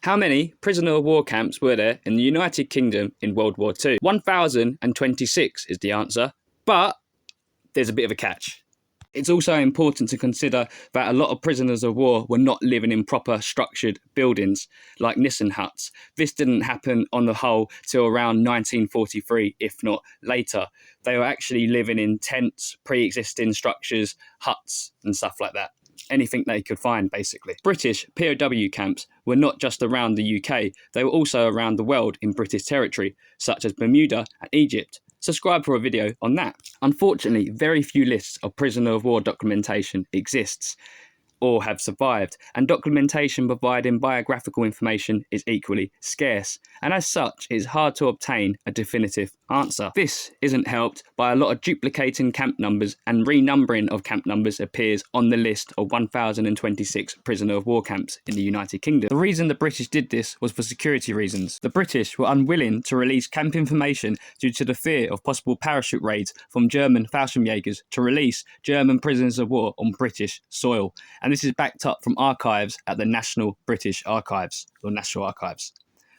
How many prisoner of war camps were there in the United Kingdom in World War II? 1,026 is the answer, but there's a bit of a catch. It's also important to consider that a lot of prisoners of war were not living in proper structured buildings like Nissen huts. This didn't happen on the whole till around 1943, if not later. They were actually living in tents, pre-existing structures, huts and stuff like that. Anything they could find, basically. British POW camps were not just around the UK, they were also around the world in British territory, such as Bermuda and Egypt. Subscribe for a video on that. Unfortunately, very few lists of prisoner of war documentation exists or have survived, and documentation providing biographical information is equally scarce, and as such it is hard to obtain a definitive answer. This isn't helped by a lot of duplicating camp numbers, and renumbering of camp numbers appears on the list of 1,026 prisoner of war camps in the United Kingdom. The reason the British did this was for security reasons. The British were unwilling to release camp information due to the fear of possible parachute raids from German Fallschirmjägers to release German prisoners of war on British soil. And this is backed up from archives at the National British Archives, or National Archives.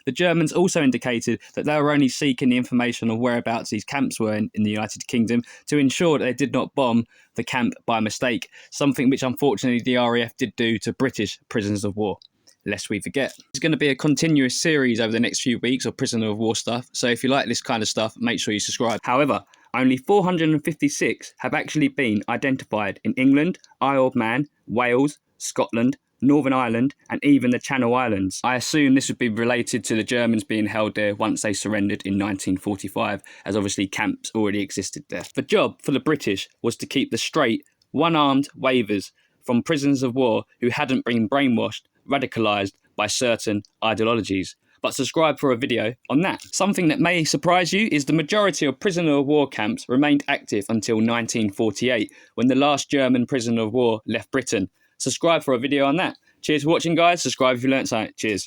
The Germans also indicated that they were only seeking the information of whereabouts these camps were in the United Kingdom to ensure that they did not bomb the camp by mistake, something which unfortunately the RAF did do to British prisoners of war, lest we forget. It's going to be a continuous series over the next few weeks of prisoner of war stuff, so if you like this kind of stuff, make sure you subscribe. However, only 456 have actually been identified in England, Isle of Man, Wales, Scotland, Northern Ireland and even the Channel Islands. I assume this would be related to the Germans being held there once they surrendered in 1945, as obviously camps already existed there. The job for the British was to keep the straight, one-armed waivers from prisoners of war who hadn't been brainwashed, radicalised by certain ideologies. But subscribe for a video on that. Something that may surprise you is the majority of prisoner of war camps remained active until 1948, when the last German prisoner of war left Britain. Subscribe for a video on that. Cheers for watching, guys. Subscribe if you learnt something. Cheers.